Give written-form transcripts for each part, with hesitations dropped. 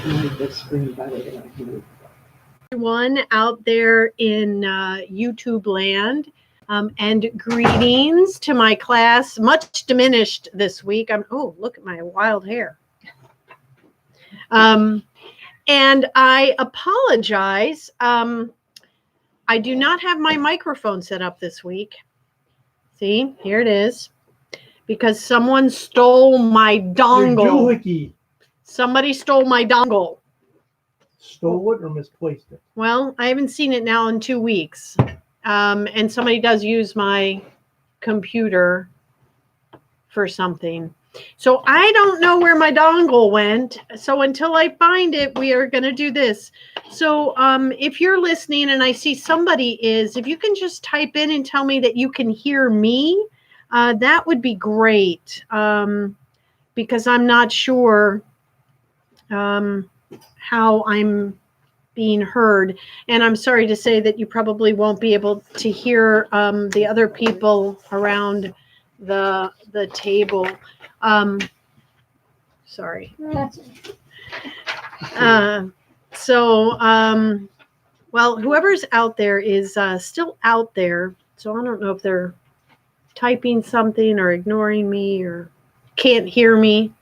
move this screen better than I can move. Everyone out there in YouTube land, and greetings to my class, much diminished this week. Oh, look at my wild hair. And I apologize. I do not have my microphone set up this week. See, here it is. Because someone stole my dongle. Somebody stole my dongle. Stole it or misplaced it? Well, I haven't seen it now in 2 weeks. And somebody does use my computer for something. So I don't know where my dongle went. So until I find it, we are going to do this. So if you're listening and I see somebody is, if you can just type in and tell me that you can hear me, that would be great. Because I'm not sure how I'm being heard. And I'm sorry to say that you probably won't be able to hear the other people around the table. Sorry. Well, whoever's out there is still out there. So I don't know if they're typing something or ignoring me or can't hear me,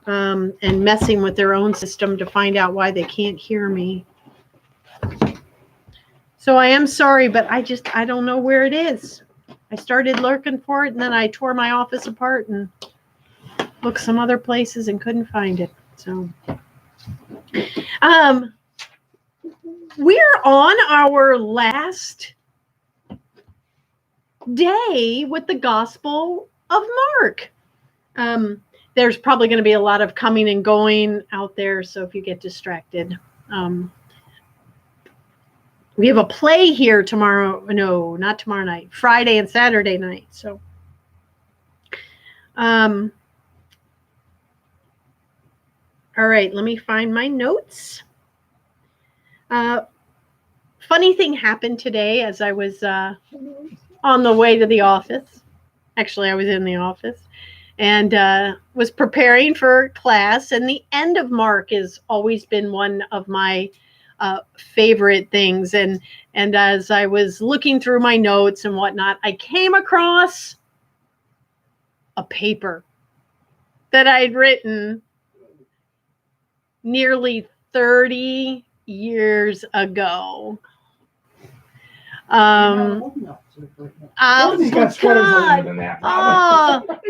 and messing with their own system to find out why they can't hear me. So I am sorry, but I don't know where it is. I started looking for it, and then I tore my office apart and looked some other places and couldn't find it. So we're on our last day with the Gospel of Mark. There's probably going to be a lot of coming and going out there, so if you get distracted. We have a play here tomorrow. No, not tomorrow night. Friday and Saturday night. So, all right. Let me find my notes. Funny thing happened today as I was on the way to the office. Actually, I was in the office and was preparing for class. And the end of Mark has always been one of my favorite things. And as I was looking through my notes and whatnot, I came across a paper that I'd written nearly 30 years ago. Oh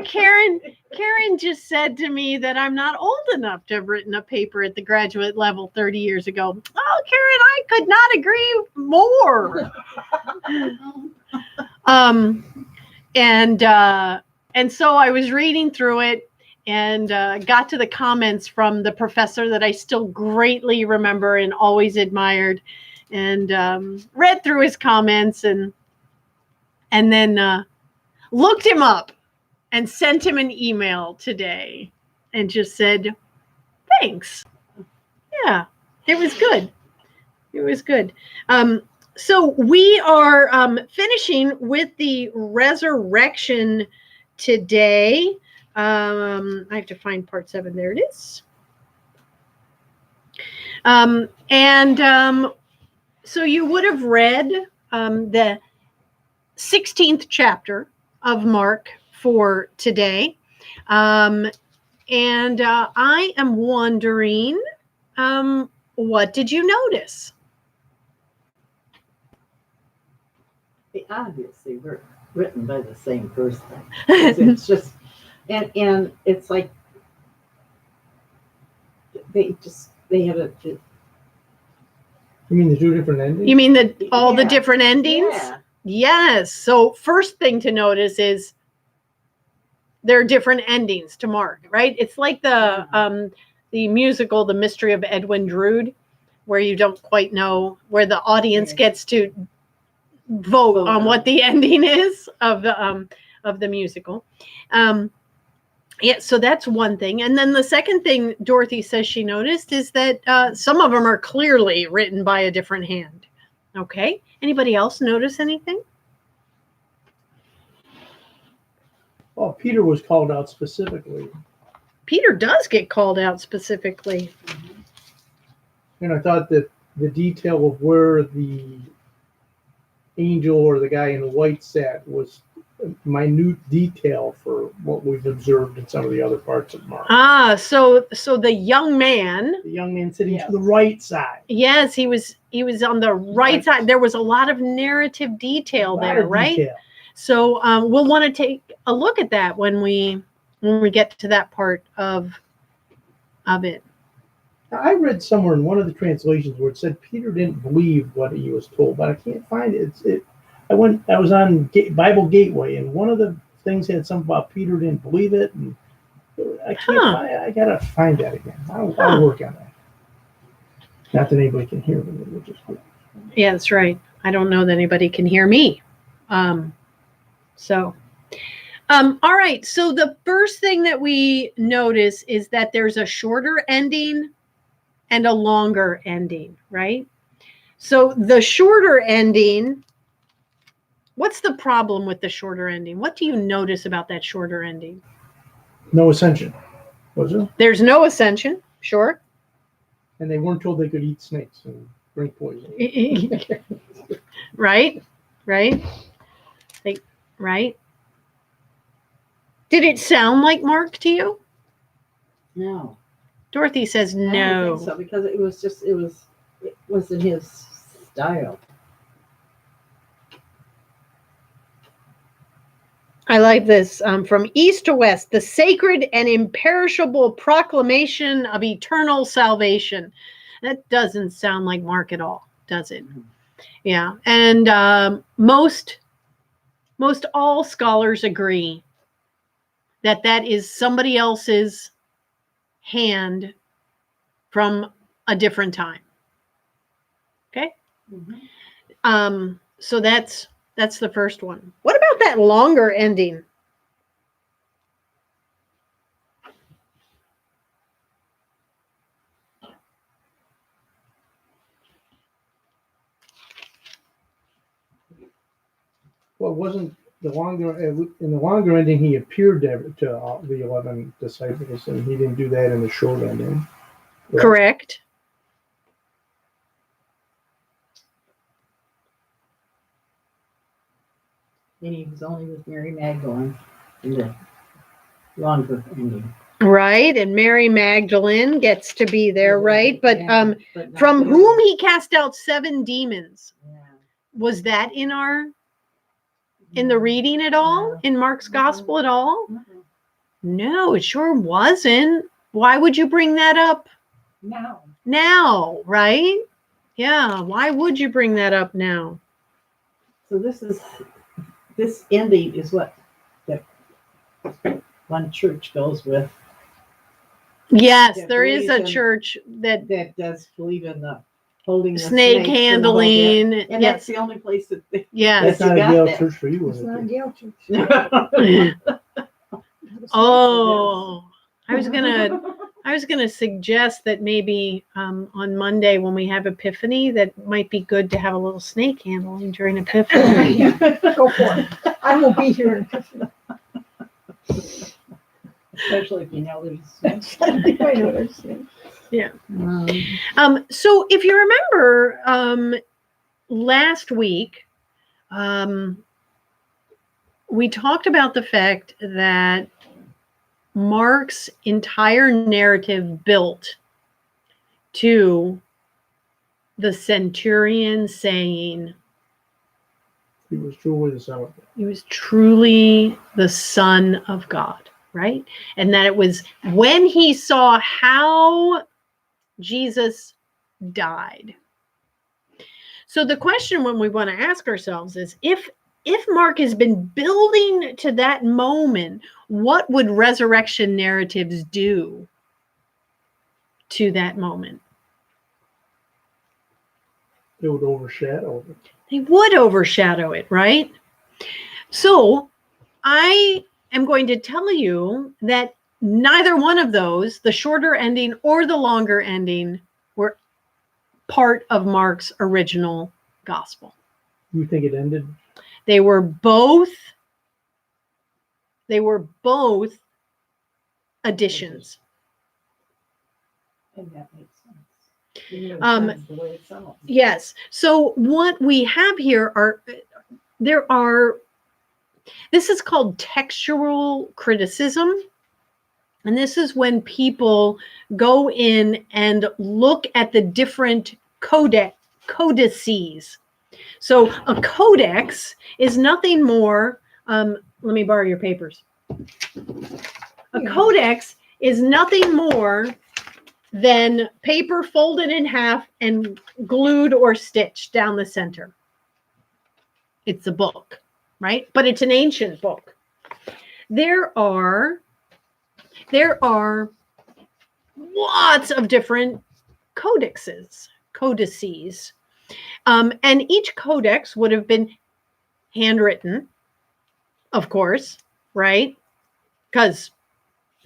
Karen just said to me that I'm not old enough to have written a paper at the graduate level 30 years ago. Oh, Karen, I could not agree more. And so I was reading through it and got to the comments from the professor that I still greatly remember and always admired, and read through his comments and then looked him up and sent him an email today and just said, thanks. Yeah, it was good. It was good. So we are finishing with the resurrection today. I have to find part 7. There it is. So you would have read the 16th chapter of Mark for today. I am wondering, what did you notice? They obviously were written by the same person. It's just, and it's like they have a. You mean the 2 different endings? You mean the different endings? Yeah. Yes. So first thing to notice is there are different endings to Mark, right? It's like the musical, The Mystery of Edwin Drood, where you don't quite know, where the audience gets to vote on what the ending is of the musical. Yeah, so that's one thing. And then the second thing Dorothy says she noticed is that some of them are clearly written by a different hand. Okay. Anybody else notice anything? Oh, Peter was called out specifically. Peter does get called out specifically. And I thought that the detail of where the angel or the guy in white sat was a minute detail for what we've observed in some of the other parts of Mark. So the young man, The young man sitting Yes. to the right side. yes, he was on the right Right. side. There was a lot of narrative detail A lot there, of right? detail. So we'll want to take a look at that when we get to that part of it. Now, I read somewhere in one of the translations where it said Peter didn't believe what he was told, but I can't find it. I was on Bible Gateway, and one of the things had something about Peter didn't believe it, and I can't Huh. find it. I gotta find that again. I'll Huh. work on that. Not that anybody can hear me, which is good. Yeah, that's right. I don't know that anybody can hear me. All right. So the first thing that we notice is that there's a shorter ending and a longer ending, right? So the shorter ending, what's the problem with the shorter ending? What do you notice about that shorter ending? No ascension, was there? There's no ascension, sure. And they weren't told they could eat snakes and drink poison. Right? Right? Did it sound like Mark to you? No. Dorothy says I don't no. think so, because it wasn't his style. I like this. From east to west, the sacred and imperishable proclamation of eternal salvation. That doesn't sound like Mark at all, does it? Yeah. And most all scholars agree that that is somebody else's hand from a different time. Okay. Mhm. So that's the first one. What about that longer ending? Well, it wasn't the longer in the longer ending he appeared to the 11 disciples, and he didn't do that in the short ending. Correct. And he was only with Mary Magdalene in the longer ending. Right. And Mary Magdalene gets to be there, right? But Yeah, but not from the whom others. he cast out 7 demons. Yeah. Was that in the reading at all? No. In Mark's gospel at all? Mhm. No, it sure wasn't. Why would you bring that up No. now, right? Yeah, why would you bring that up now? So this ending is what the one church goes with, Yes, Yeah, there is a believes in- church that that does believe in the holding the snake snakes and the whole bit. handling. And Yes, that's the only place that they yes. That's not a you got Gale that. church for you, It's is not a it? Gale church. Oh, I was gonna suggest that maybe on Monday when we have Epiphany, that might be good to have a little snake handling during Epiphany. Go for it. I will be here in Epiphany. Especially if you know there's I know what I'm saying. So if you remember, last week, we talked about the fact that Mark's entire narrative built to the centurion saying He was truly the Son of God. he was truly the Son of God, right? And that it was when he saw how Jesus died. So the question when we want to ask ourselves is, if Mark has been building to that moment, what would resurrection narratives do to that moment? It would overshadow it. They would overshadow it, right? So I am going to tell you that neither one of those, the shorter ending or the longer ending, were part of Mark's original gospel. You think it ended? They were both additions. and that makes sense. That's the way it sounds. Yes. So what we have here this is called textual criticism. And this is when people go in and look at the different codices. So a codex is nothing more, let me borrow your papers. A codex is nothing more than paper folded in half and glued or stitched down the center. It's a book, right? But it's an ancient book. There are lots of different codices. And each codex would have been handwritten, of course, right? Because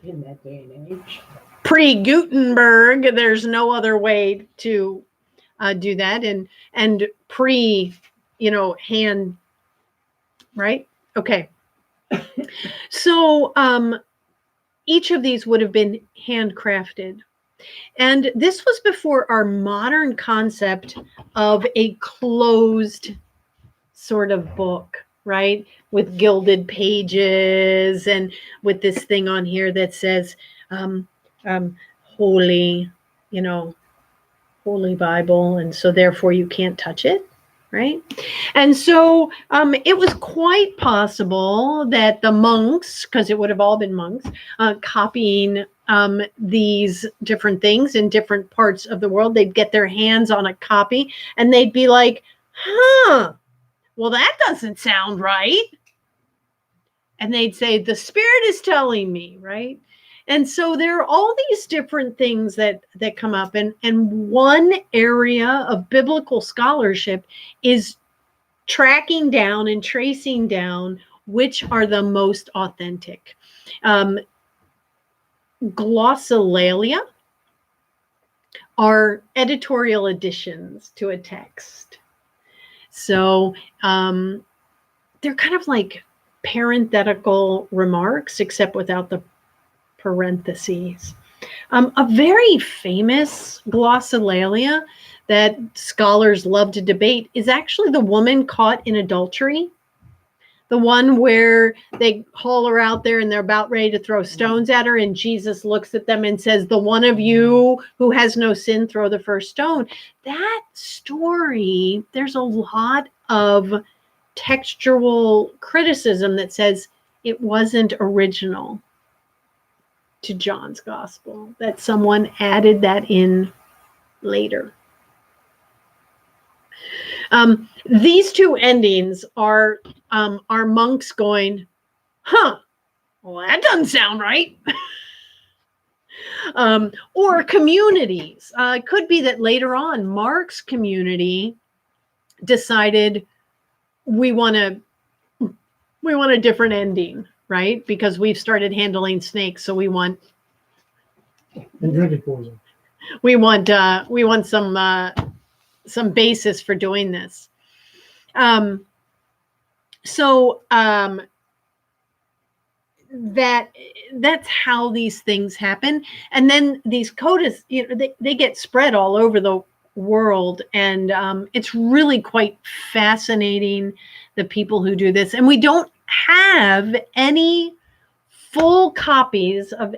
In that day and age. pre-Gutenberg, there's no other way to do that. And hand, right? Okay. So each of these would have been handcrafted. And this was before our modern concept of a closed sort of book, right? With gilded pages and with this thing on here that says holy, Holy Bible. And so therefore you can't touch it, right? And so it was quite possible that the monks, because it would have all been monks, copying these different things in different parts of the world, they'd get their hands on a copy and they'd be like, well, that doesn't sound right. And they'd say, the Spirit is telling me, right? And so there are all these different things that come up. And one area of biblical scholarship is tracking down and tracing down which are the most authentic. Glossolalia are editorial additions to a text. So they're kind of like parenthetical remarks, except without the parentheses. A very famous glossolalia that scholars love to debate is actually the woman caught in adultery. The one where they haul her out there and they're about ready to throw stones at her, and Jesus looks at them and says, the one of you who has no sin, throw the first stone. That story, there's a lot of textual criticism that says it wasn't original to John's gospel, that someone added that in later. These two endings are monks going, well, that doesn't sound right. Or communities. It could be that later on, Mark's community decided we want a different ending, right? Because we've started handling snakes, so we want And drinking poison. we want some basis for doing this. That's how these things happen. And then these codes, they get spread all over the world. And it's really quite fascinating, the people who do this. And we don't have any full copies of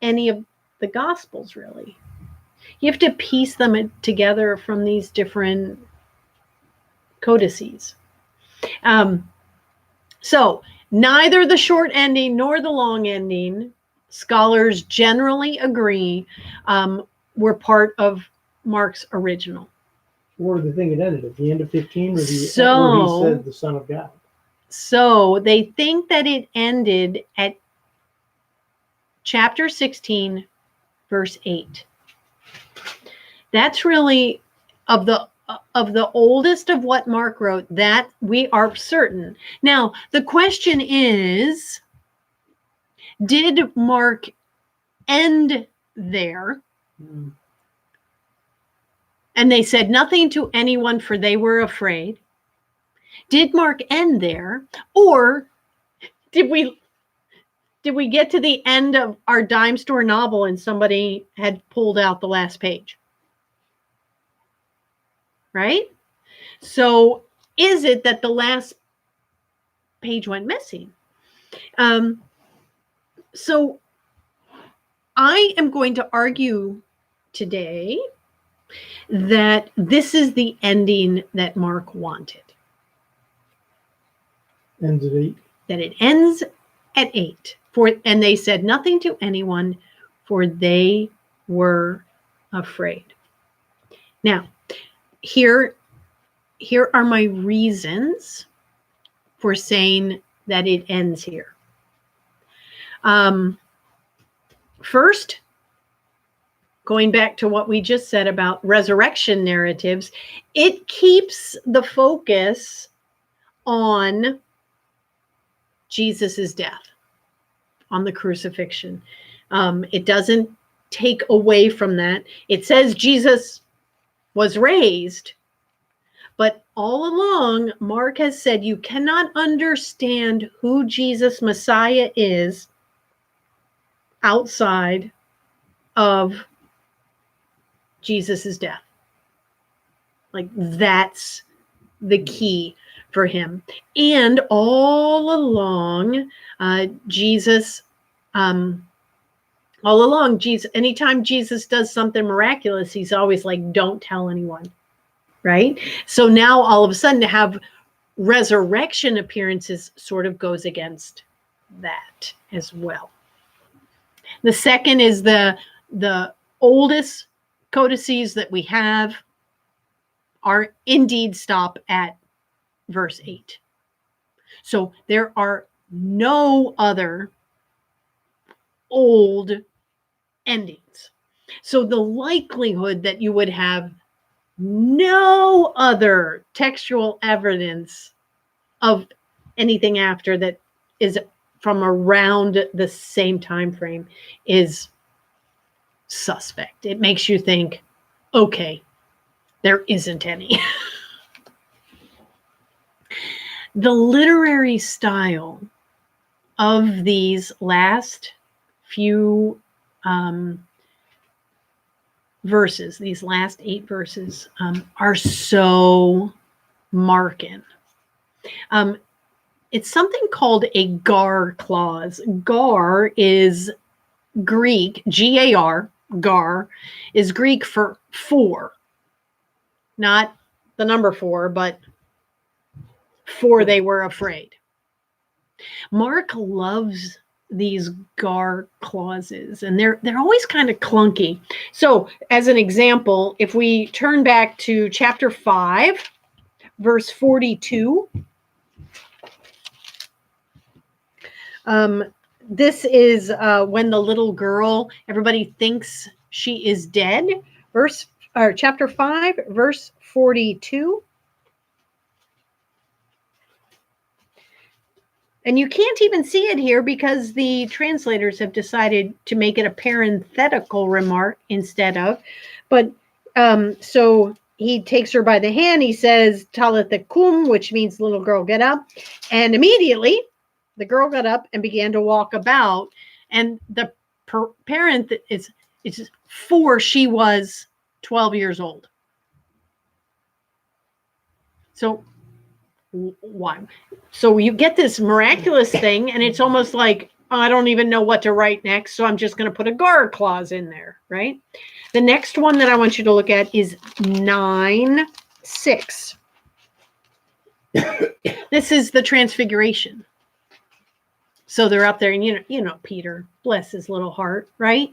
any of the Gospels, really. You have to piece them together from these different codices. So neither the short ending nor the long ending, scholars generally agree, were part of Mark's original. Where did the thing it ended? At the end of 15, where he said the Son of God? So they think that it ended at chapter 16, verse 8. That's really of the oldest of what Mark wrote, that we are certain. Now, the question is, did Mark end there? And they said nothing to anyone, for they were afraid. Did Mark end there? Or did we get to the end of our dime store novel and somebody had pulled out the last page? right? So is it that the last page went missing? So I am going to argue today that this is the ending that Mark wanted, Ends at 8. that it ends at 8. And they said nothing to anyone, for they were afraid. Now, here are my reasons for saying that it ends here. First, going back to what we just said about resurrection narratives, it keeps the focus on Jesus's death, on the crucifixion. It doesn't take away from that. It says Jesus was raised, but all along, Mark has said you cannot understand who Jesus Messiah is outside of Jesus's death. Like, that's the key for him. And all along, Jesus, anytime Jesus does something miraculous, he's always like, don't tell anyone, right? So now all of a sudden to have resurrection appearances sort of goes against that as well. The second is the oldest codices that we have are indeed stop at verse 8. So there are no other old endings. So the likelihood that you would have no other textual evidence of anything after that is from around the same time frame is suspect. It makes you think, okay, there isn't any. The literary style of these last few verses, these last 8 verses, are so marked. It's something called a gar clause. Gar is Greek, G-A-R, gar is Greek for 4. Not the number 4, but for they were afraid. Mark loves these gar clauses, and they're always kind of clunky. So as an example, if we turn back to chapter 5, verse 42, this is when the little girl, everybody thinks she is dead. Chapter 5, verse 42. And you can't even see it here because the translators have decided to make it a parenthetical remark instead of. But so he takes her by the hand. He says, Talitha cum, which means little girl, get up. And immediately the girl got up and began to walk about. And the parent is for she was 12 years old. So why? So you get this miraculous thing, and it's almost like, oh, I don't even know what to write next, so I'm just going to put a gar clause in there, right? The next one that I want you to look at is 9:6. This is the transfiguration. So they're up there, and you know Peter, bless his little heart, right?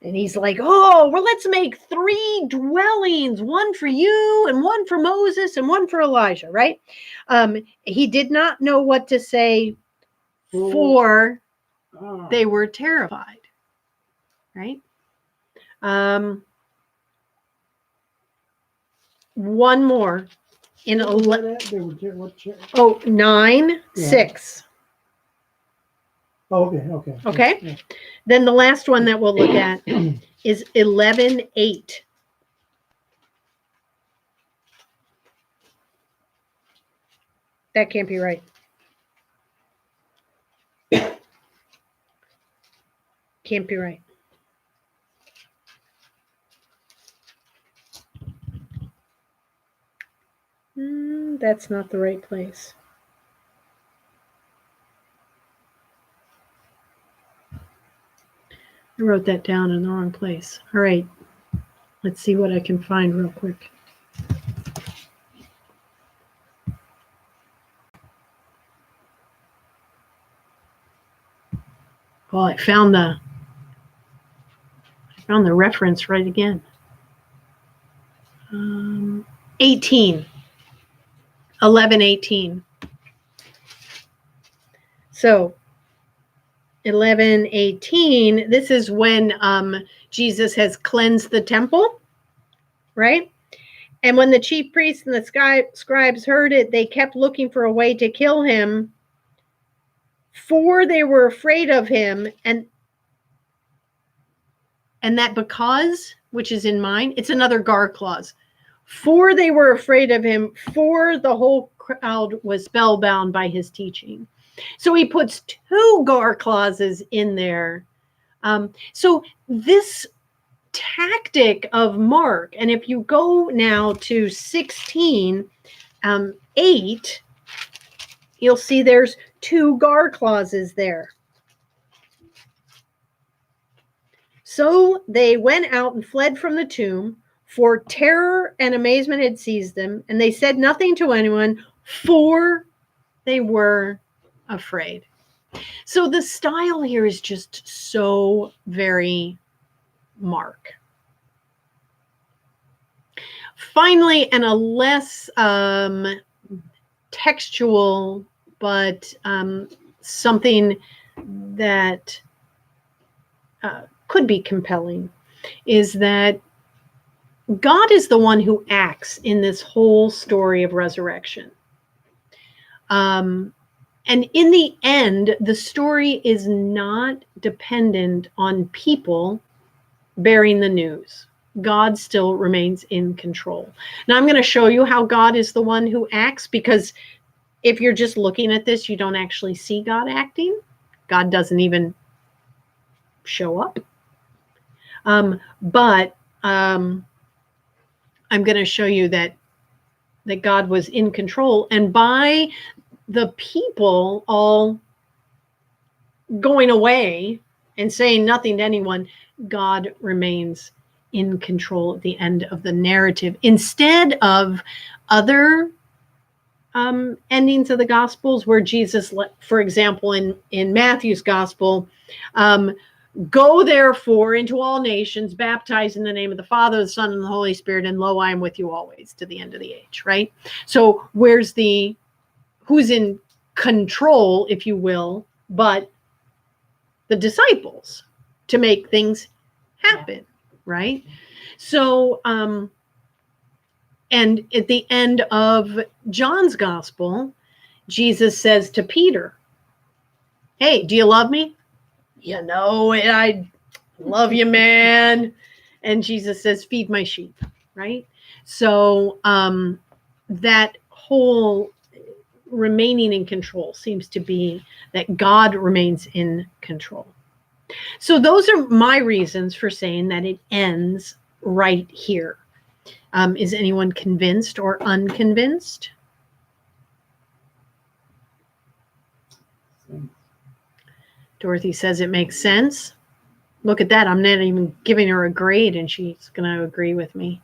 And he's like, oh, well, let's make 3 dwellings, one for you and one for Moses and one for Elijah, right? He did not know what to say, for they were terrified, right? One more in 9:6. Oh, okay. Okay. Yeah. Then the last one that we'll look at is 11:8. That can't be right. Can't be right. That's not the right place. I wrote that down in the wrong place. All right. Let's see what I can find real quick. Well, I found the reference right again. 18. 11:18. So 11:18, this is when Jesus has cleansed the temple, right? And when the chief priests and the scribes heard it, they kept looking for a way to kill him, for they were afraid of him, and that because, which is in mine, it's another gar clause. For they were afraid of him, for the whole crowd was spellbound by his teaching. So he puts two gar clauses in there. So this tactic of Mark, and if you go now to 16:8, you'll see there's two gar clauses there. So they went out and fled from the tomb, for terror and amazement had seized them, and they said nothing to anyone, for they were afraid. So the style here is just so very Mark. Finally, and a less textual, but something that could be compelling, is that God is the one who acts in this whole story of resurrection. And in the end, the story is not dependent on people bearing the news. God still remains in control. Now, I'm going to show you how God is the one who acts, because if you're just looking at this, you don't actually see God acting. God doesn't even show up. But I'm going to show you that God was in control, and by the people all going away and saying nothing to anyone, God remains in control at the end of the narrative, instead of other endings of the Gospels where Jesus, for example, in Matthew's Gospel, go therefore into all nations, baptize in the name of the Father, the Son, and the Holy Spirit, and lo, I am with you always to the end of the age, right? So who's in control, if you will, but the disciples to make things happen, right? So, and at the end of John's Gospel, Jesus says to Peter, hey, do you love me? You know, I love you, man. And Jesus says, feed my sheep, right? So that whole remaining in control seems to be that God remains in control. So those are my reasons for saying that it ends right here. Is anyone convinced or unconvinced? Dorothy says it makes sense. Look at that. I'm not even giving her a grade, and she's going to agree with me.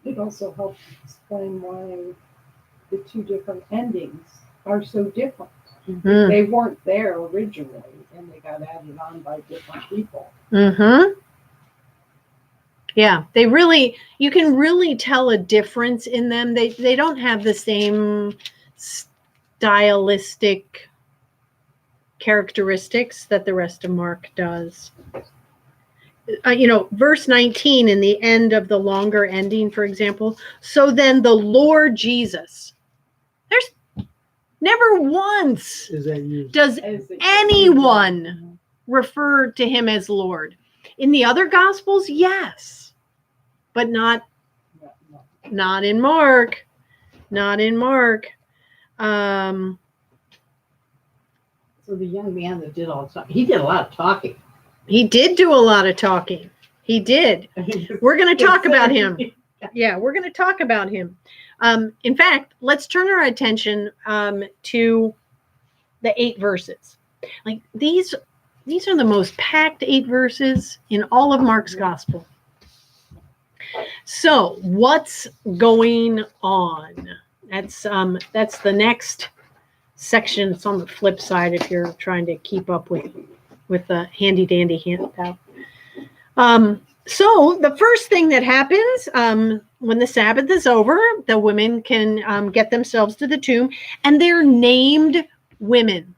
It also helps explain why the two different endings are so different. Mm-hmm. They weren't there originally, and they got added on by different people. Mm-hmm. Yeah, you can really tell a difference in them. They don't have the same stylistic characteristics that the rest of Mark does. Verse 19 in the end of the longer ending, for example, so then the Lord Jesus, there's never once Is that used? does anyone refer to him as Lord. In the other Gospels, yes, but not in Mark. Not in Mark. So the young man that did all the talking, he did a lot of talking. He did do a lot of talking. He did. We're going to talk about him. Yeah, we're going to talk about him. In fact, let's turn our attention to the 8 verses. Like these are the most packed 8 verses in all of Mark's gospel. So, what's going on? That's the next section. It's on the flip side if you're trying to keep up with the handy dandy handout. So the first thing that happens when the Sabbath is over, the women can get themselves to the tomb, and they're named women.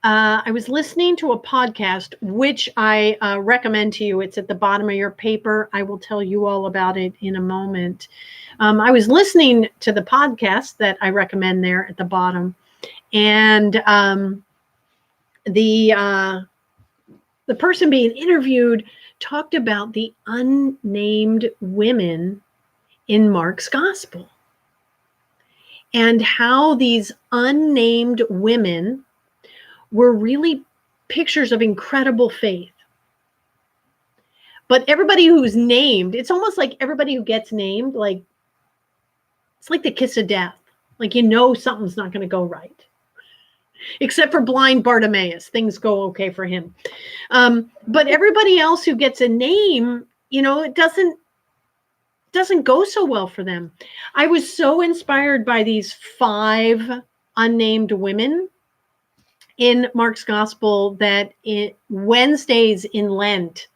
I was listening to a podcast, which I recommend to you. It's at the bottom of your paper. I will tell you all about it in a moment. I was listening to the podcast that I recommend there at the bottom, and the person being interviewed talked about the unnamed women in Mark's gospel and how these unnamed women were really pictures of incredible faith. But everybody who's named, it's almost like everybody who gets named, like it's like the kiss of death. Like, something's not going to go right. Except for blind Bartimaeus, things go okay for him. But everybody else who gets a name, it doesn't go so well for them. I was so inspired by these 5 unnamed women in Mark's gospel that Wednesdays in Lent,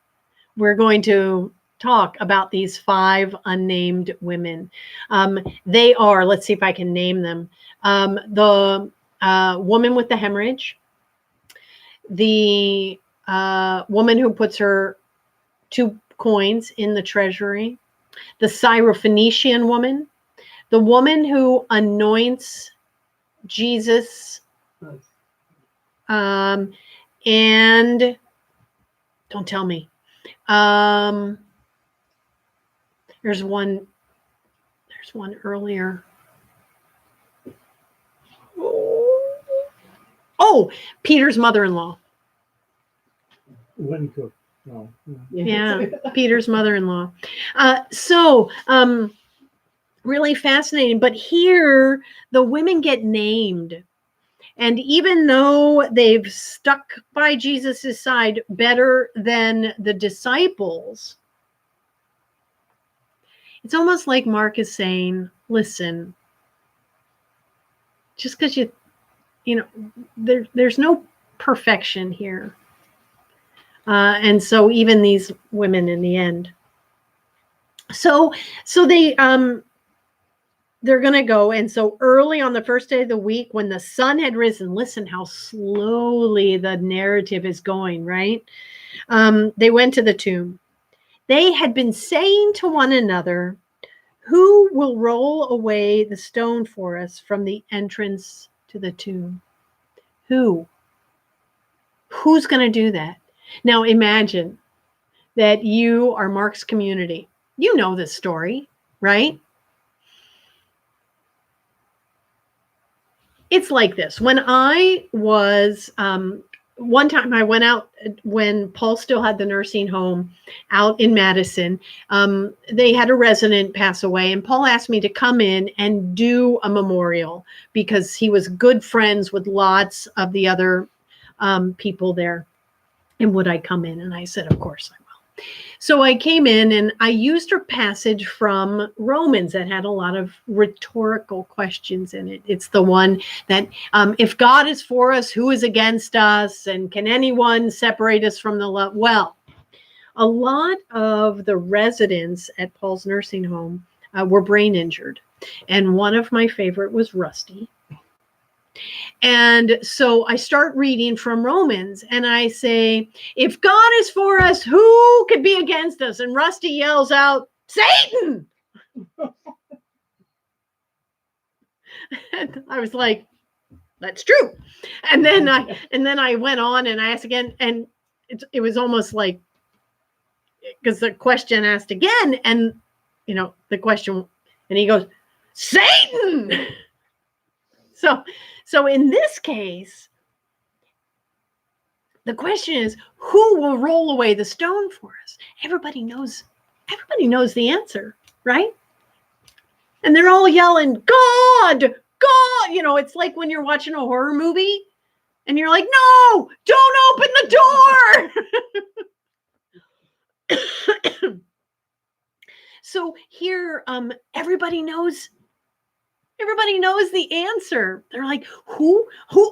we're going to talk about these 5 unnamed women. They are, let's see if I can name them. The woman with the hemorrhage, the woman who puts her 2 coins in the treasury, the Syrophoenician woman, the woman who anoints Jesus, and don't tell me. There's one earlier. Oh, Peter's mother-in-law. When cook. No. Yeah, Peter's mother-in-law. So really fascinating. But here, the women get named. And even though they've stuck by Jesus's side better than the disciples, it's almost like Mark is saying, listen, just because there's no perfection here. And so even these women in the end. So they're going to go. And so early on the first day of the week, when the sun had risen, listen how slowly the narrative is going, right? They went to the tomb. They had been saying to one another, who will roll away the stone for us from the entrance to the tomb? Who's going to do that? Now imagine that you are Mark's community. You know this story, right? It's like this. When I was, one time I went out when Paul still had the nursing home out in Madison. They had a resident pass away, and Paul asked me to come in and do a memorial because he was good friends with lots of the other people there. And would I come in? And I said, of course I will. So I came in and I used a passage from Romans that had a lot of rhetorical questions in it. It's the one that if God is for us, who is against us? And can anyone separate us from the love? Well, a lot of the residents at Paul's nursing home were brain injured. And one of my favorite was Rusty. And so I start reading from Romans and I say, if God is for us, who could be against us? And Rusty yells out, Satan! And I was like, that's true. And then I went on and I asked again, and it was almost like, because the question asked again, and the question, and he goes, Satan! So in this case, The question is, who will roll away the stone for us? Everybody knows the answer, right? And they're all yelling, God, God. You know, it's like when you're watching a horror movie and you're like, no, don't open the door. So here, everybody knows the answer. They're like, who?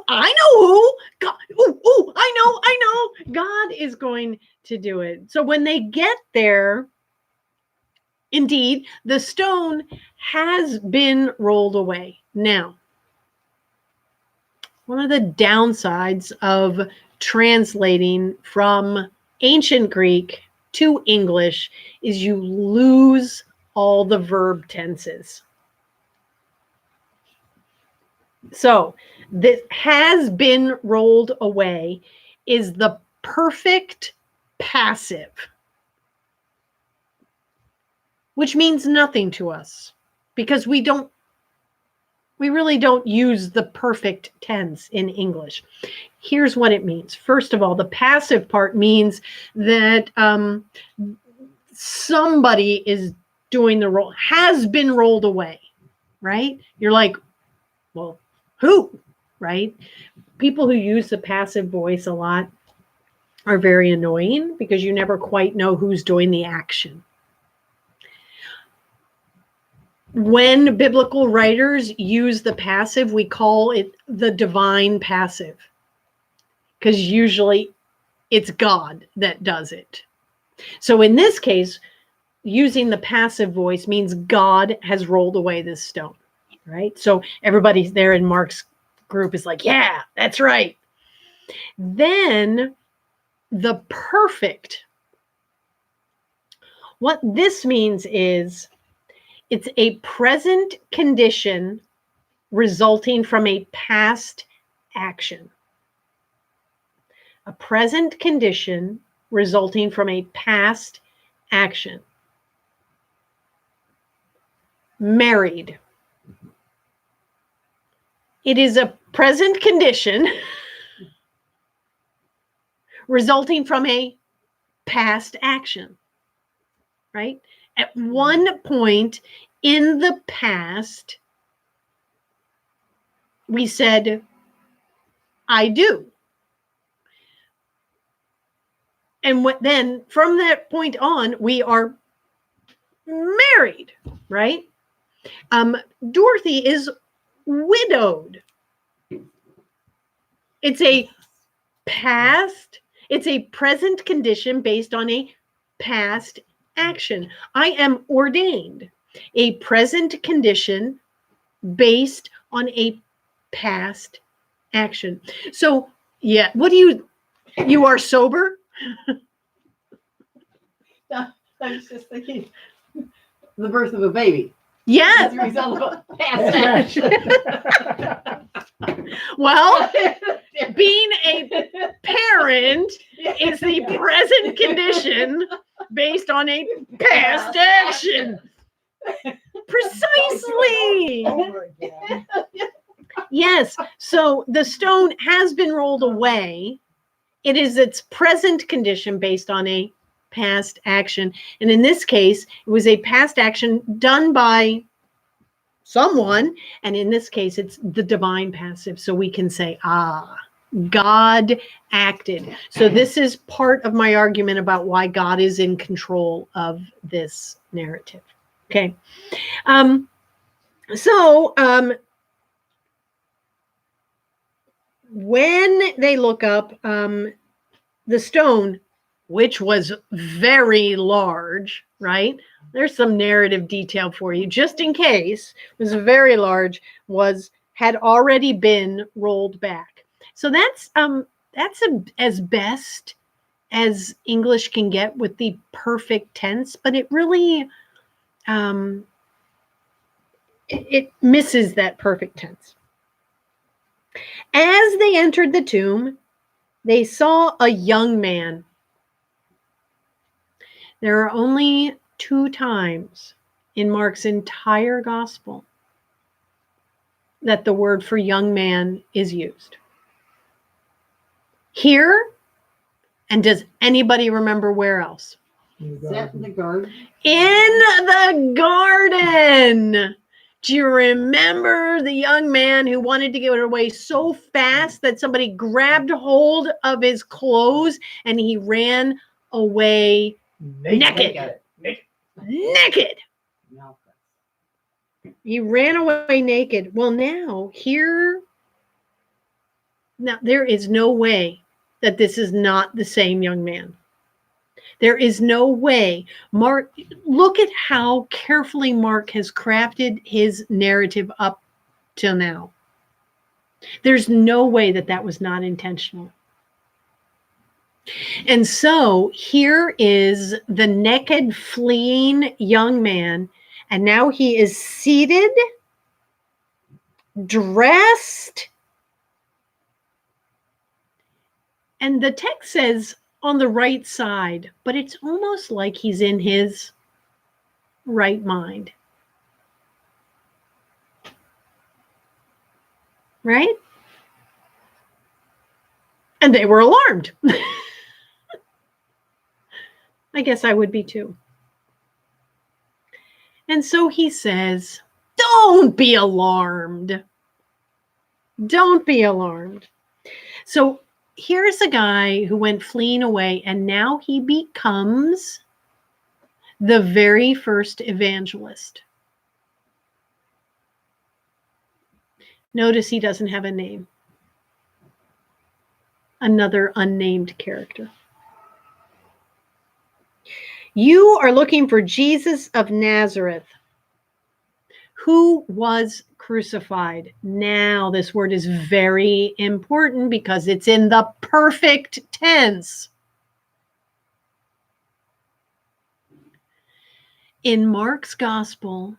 I know who. God. Oh, I know. God is going to do it. So when they get there, indeed, the stone has been rolled away. Now, one of the downsides of translating from ancient Greek to English is you lose all the verb tenses. So this has been rolled away is the perfect passive, which means nothing to us because we really don't use the perfect tense in English. Here's what it means. First of all, the passive part means that somebody is doing the roll, has been rolled away, right? You're like, well, who, right? People who use the passive voice a lot are very annoying because you never quite know who's doing the action. When biblical writers use the passive, we call it the divine passive because usually it's God that does it. So in this case, using the passive voice means God has rolled away this stone, right? So everybody there in Mark's group is like, yeah, that's right. Then the perfect, what this means is it's a present condition resulting from a past action. A present condition resulting from a past action. Married. It is a present condition resulting from a past action, right? At one point in the past, we said, I do. And then from that point on, we are married, right? Dorothy is widowed. It's a present condition based on a past action. I am ordained. A present condition based on a past action. So, yeah, you are sober? I was just thinking the birth of a baby. Yes. As a result of a past action. Well, being a parent is the present condition based on a past action. Precisely. Over again. Yes. So the stone has been rolled away. It is its present condition based on a past action. And in this case, it was a past action done by someone. And in this case, it's the divine passive. So we can say, God acted. So this is part of my argument about why God is in control of this narrative. Okay. When they look up the stone, which was very large, right? There's some narrative detail for you, just in case. It was very large, had already been rolled back. So that's as best as English can get with the perfect tense, but it really it misses that perfect tense. As they entered the tomb, they saw a young man. There are only 2 times in Mark's entire gospel that the word for young man is used. Here And does anybody remember where else? In the Is that in the garden. garden? In the garden. Do you remember the young man who wanted to get away so fast that somebody grabbed hold of his clothes and he ran away Naked. naked? No. He ran away naked. Well, now there is no way that this is not the same young man. There is no way. Mark, look at how carefully Mark has crafted his narrative up till now. There's no way that that was not intentional. And so here is the naked, fleeing young man, and now he is seated, dressed, and the text says on the right side, but it's almost like he's in his right mind. Right? And they were alarmed. I guess I would be too. And so he says, don't be alarmed. Don't be alarmed. So here's a guy who went fleeing away, and now he becomes the very first evangelist. Notice he doesn't have a name. Another unnamed character. You are looking for Jesus of Nazareth, who was crucified. Now, this word is very important because it's in the perfect tense. In Mark's gospel,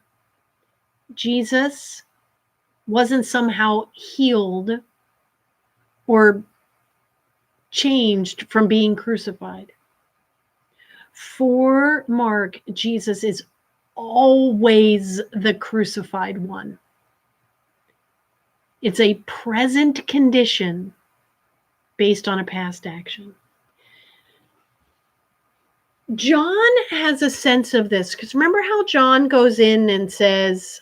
Jesus wasn't somehow healed or changed from being crucified. For Mark, Jesus is always the crucified one. It's a present condition based on a past action. John has a sense of this, because remember how John goes in and says,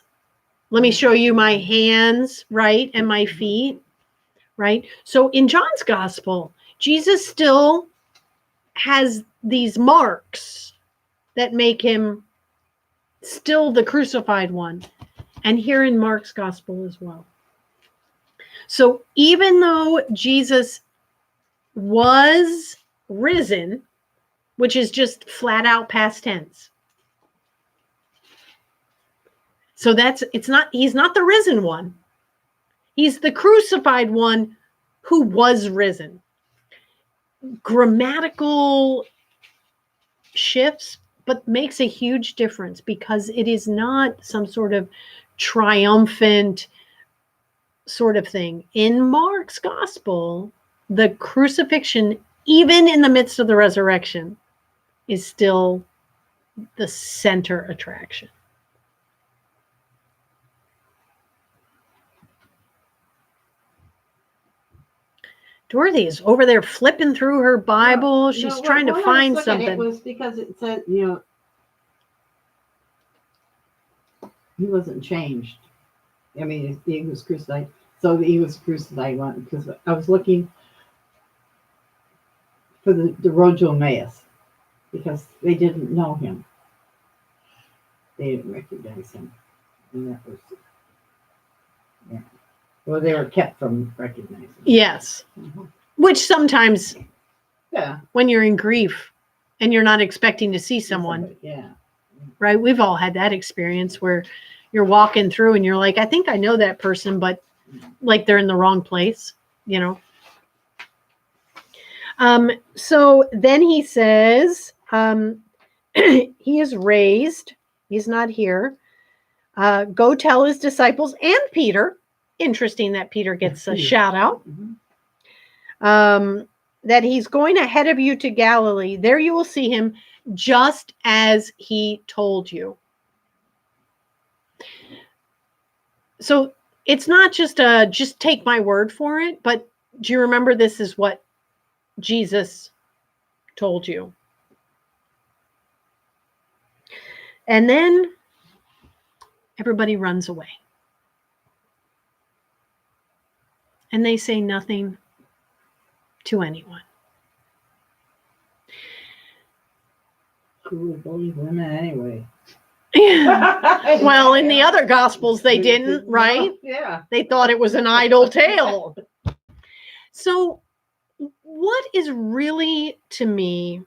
let me show you my hands, right, and my feet, right? So in John's gospel, Jesus still has these marks that make him still the crucified one. And here in Mark's gospel as well. So even though Jesus was risen, which is just flat out past tense. So he's not the risen one. He's the crucified one who was risen. Grammatical shifts, but makes a huge difference because it is not some sort of triumphant sort of thing. In Mark's gospel, the crucifixion, even in the midst of the resurrection, is still the center attraction. Dorothy is over there flipping through her Bible. She's trying to find something. It was because it said, he wasn't changed. I mean, he was crucified. So he was crucified one because I was looking for the road to Emmaus because they didn't know him. They didn't recognize him. And that was, yeah. Well, they were kept from recognizing him. Yes. Mhm. Which sometimes, Yeah. when you're in grief and you're not expecting to see someone, Yeah. right? We've all had that experience where you're walking through and you're like, I think I know that person, but like they're in the wrong place, So then he says, he is raised. He's not here. Go tell his disciples and Peter. Interesting that Peter gets a shout out. Mm-hmm. That he's going ahead of you to Galilee. There you will see him just as he told you. So it's not just take my word for it, but do you remember this is what Jesus told you. And then everybody runs away. And they say nothing to anyone. Who would believe women anyway? Well, in the other gospels, they didn't, right? Yeah. They thought it was an idle tale. So, what is really, to me,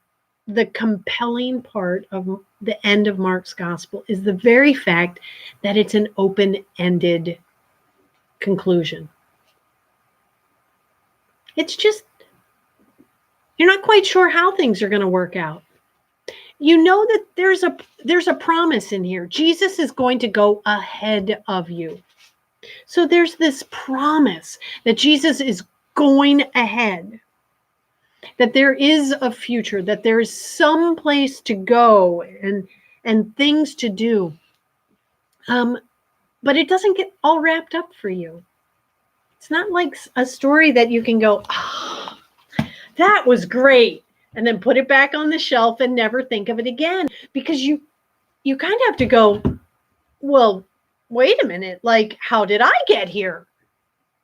the compelling part of the end of Mark's gospel is the very fact that it's an open-ended conclusion. It's just, you're not quite sure how things are going to work out. You know that there's a promise in here. Jesus is going to go ahead of you. So there's this promise that Jesus is going ahead, that there is a future, that there is some place to go and things to do. But it doesn't get all wrapped up for you. It's not like a story that you can go, oh, that was great, and then put it back on the shelf and never think of it again. Because you kind of have to go, well, wait a minute, like, how did I get here?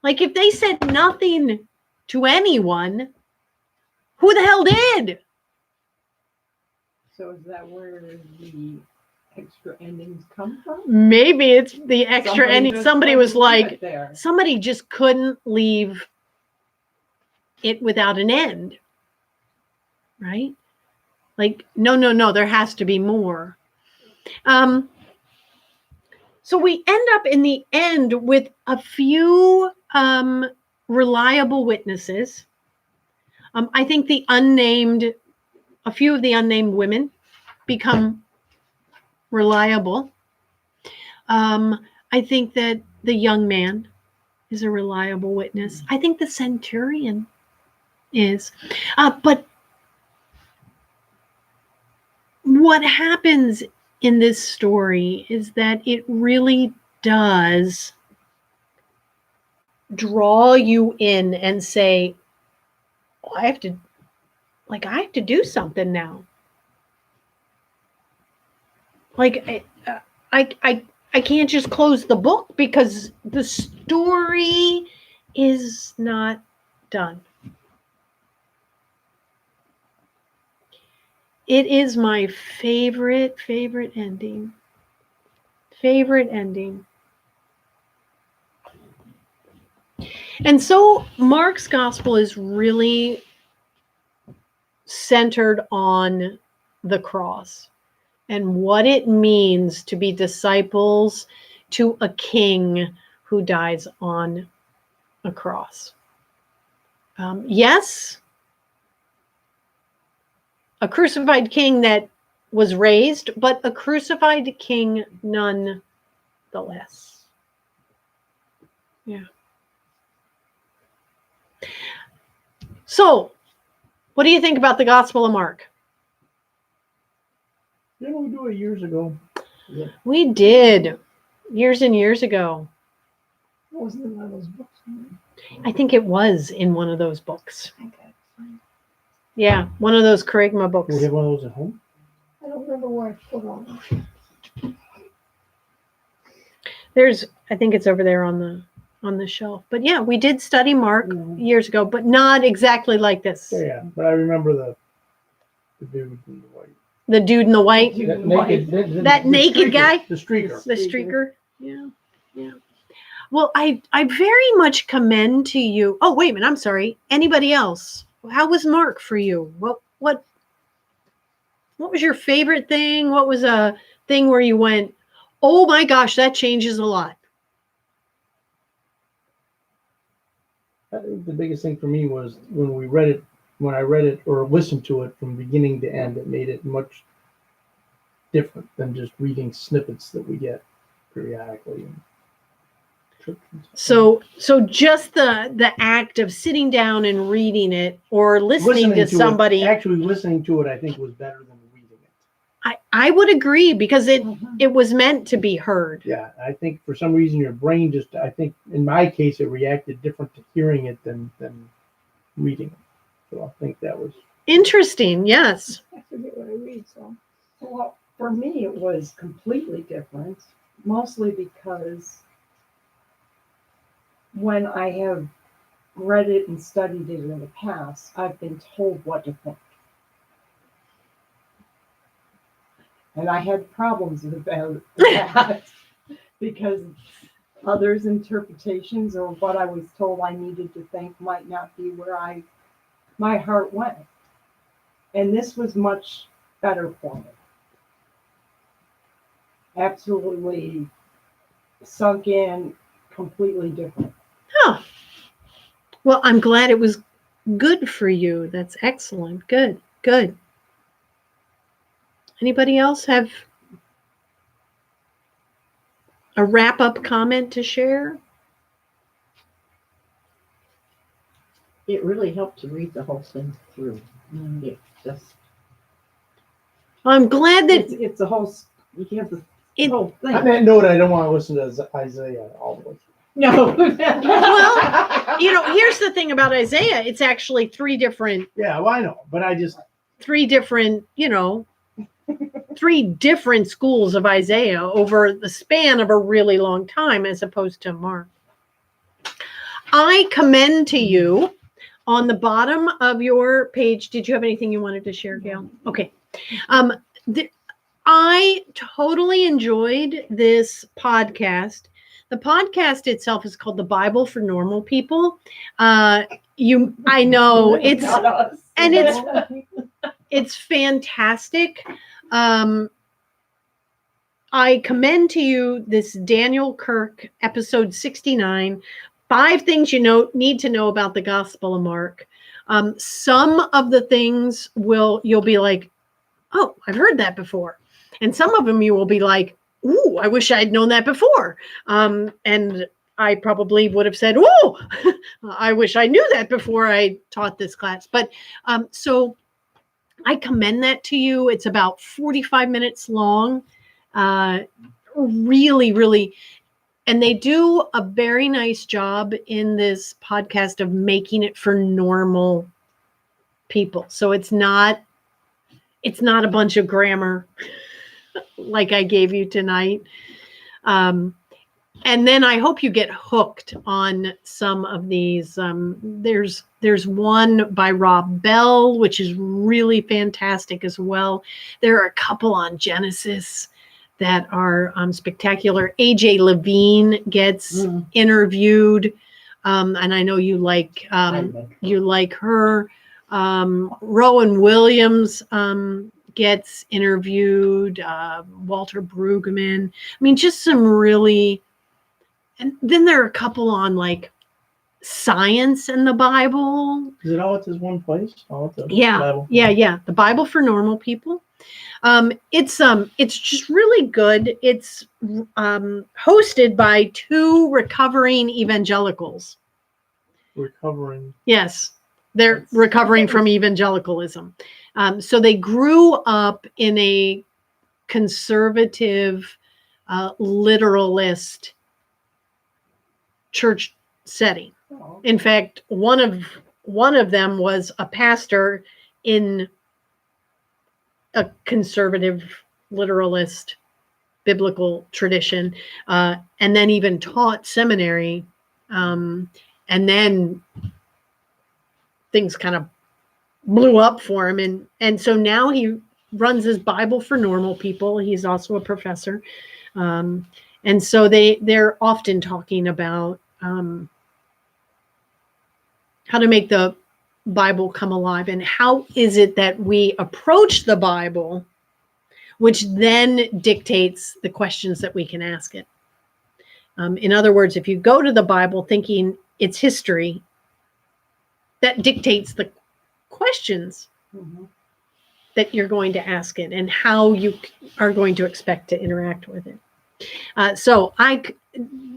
Like, if they said nothing to anyone, who the hell did? So is that where the extra endings come from? Maybe it's the extra ending. just Somebody was couldn't leave like, it there. somebody just couldn't leave it without an end. Right? Like, no, there has to be more. So we end up in the end with a few reliable witnesses. I think a few of the unnamed women become reliable. I think that the young man is a reliable witness. I think the centurion is. But what happens in this story is that it really does draw you in and say, oh, I have to do something now. Like, I can't just close the book because the story is not done. It is my favorite ending. Favorite ending. And so Mark's gospel is really centered on the cross and what it means to be disciples to a king who dies on a cross. Yes, a crucified king that was raised, but a crucified king nonetheless. Yeah. So, what do you think about the Gospel of Mark? Didn't we do it years ago? We did, years and years ago. Wasn't in one of those books. I think it was in one of those books. Okay. Yeah, one of those Kerygma Do books. we have one of those at home? I don't remember where I put on. I think it's over there on the shelf. But yeah, we did study Mark years ago, but not exactly like this. Yeah, but I remember the dude in the white. The dude in the white, that naked streaker, guy, the streaker. the streaker. Yeah. Well, I very much commend to you. Oh, wait a minute. I'm sorry. Anybody else? How was Mark for you? What was your favorite thing? What was a thing where you went, oh my gosh, that changes a lot? I think the biggest thing for me was when I read it or listened to it from beginning to end, it made it much different than just reading snippets that we get periodically. So just the act of sitting down and reading it or listening to somebody. Actually listening to it, I think, was better than reading it. I would agree because it was meant to be heard. Yeah, I think for some reason your brain I think in my case, it reacted different to hearing it than reading it. So I think that was Interesting. Yes. I forget what I read, so. Well, for me, it was completely different, mostly because when I have read it and studied it in the past, I've been told what to think. And I had problems about that because others' interpretations or what I was told I needed to think might not be where my heart went. And this was much better for me. Absolutely sunk in, completely different. Oh, well, I'm glad it was good for you. That's excellent. Good, good. Anybody else have a wrap-up comment to share? It really helped to read the whole thing through. It just, I'm glad that it's a whole, you have the it, whole thing. On that note, I don't want to listen to Isaiah all the way. No. Well, here's the thing about Isaiah. It's actually three different, Yeah, well, I know, but I just three different schools of Isaiah over the span of a really long time, as opposed to Mark. I commend to you on the bottom of your page. Did you have anything you wanted to share, Gail? Okay. I totally enjoyed this podcast. The podcast itself is called The Bible for Normal People. I know it's Not us. and it's fantastic. I commend to you this Daniel Kirk episode 69, 5 things you need to know about the Gospel of Mark. Some of the things you'll be like, oh, I've heard that before. And some of them you will be like, ooh, I wish I'd known that before. And I probably would have said, ooh, I wish I knew that before I taught this class. But so I commend that to you. It's about 45 minutes long. Really, really. And they do a very nice job in this podcast of making it for normal people. So it's not a bunch of grammar like I gave you tonight. And then I hope you get hooked on some of these. There's one by Rob Bell, which is really fantastic as well. There are a couple on Genesis that are spectacular. AJ Levine gets interviewed, and I know you like her. Rowan Williams gets interviewed. Walter Brueggemann. I mean, just some really. And then there are a couple on like science and the Bible. is it all at this one place? All at the Yeah, Bible? yeah. The Bible for Normal People. It's just really good. It's hosted by 2 recovering evangelicals. Recovering. Yes, they're recovering from evangelicalism. So they grew up in a conservative, literalist church setting. In fact, one of them was a pastor in a conservative, literalist, biblical tradition, and then even taught seminary. And then things kind of blew up for him. And so now he runs his Bible for Normal People. He's also a professor. And so they're often talking about how to make the Bible come alive and how is it that we approach the Bible, which then dictates the questions that we can ask it. In other words, if you go to the Bible thinking it's history, that dictates the questions that you're going to ask it and how you are going to expect to interact with it. So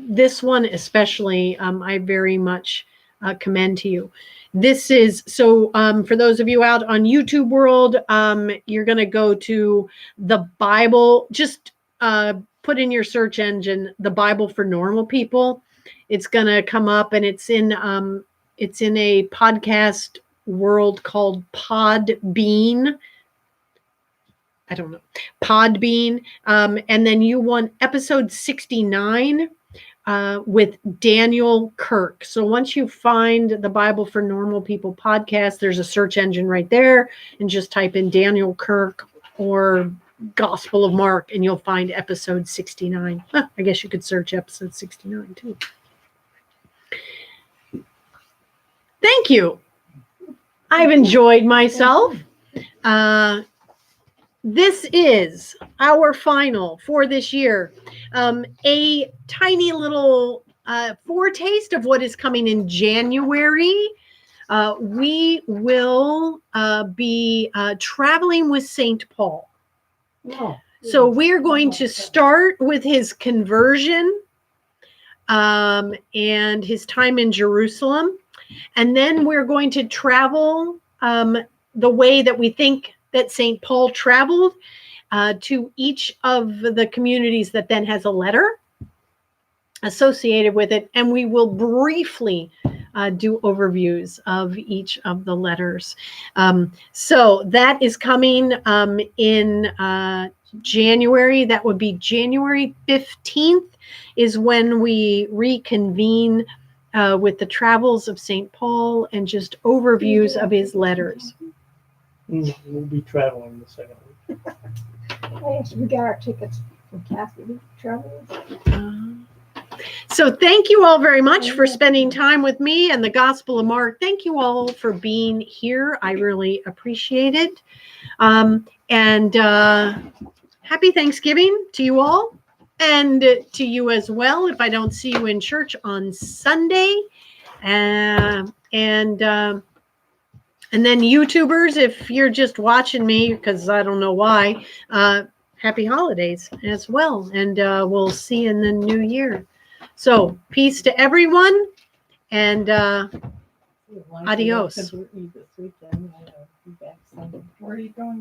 this one especially, I very much commend to you. This is, so for those of you out on YouTube world, you're going to go to the Bible, just put in your search engine, the Bible for Normal People. It's going to come up and it's in a podcast world called Podbean. I don't know, Podbean. And then you won episode 69 with Daniel Kirk. So once you find the Bible for Normal People podcast, there's a search engine right there, and just type in Daniel Kirk or Gospel of Mark, and you'll find episode 69. Huh, I guess you could search episode 69 too. Thank you. I've enjoyed myself. This is our final for this year. A tiny little foretaste of what is coming in January. We will be traveling with St. Paul. No. So we're going to start with his conversion and his time in Jerusalem. And then we're going to travel the way that we think that St. Paul traveled to each of the communities that then has a letter associated with it. And we will briefly do overviews of each of the letters. So that is coming in January. That would be January 15th is when we reconvene with the travels of St. Paul and just overviews of his letters. We'll be traveling the second week. We got our tickets from Kathy to travel. So thank you all very much for spending time with me and the Gospel of Mark. Thank you all for being here. I really appreciate it. And happy Thanksgiving to you all, and to you as well if I don't see you in church on Sunday. And then YouTubers, if you're just watching me, because I don't know why, happy holidays as well. And we'll see you in the new year. So peace to everyone, and adios. Where are you going?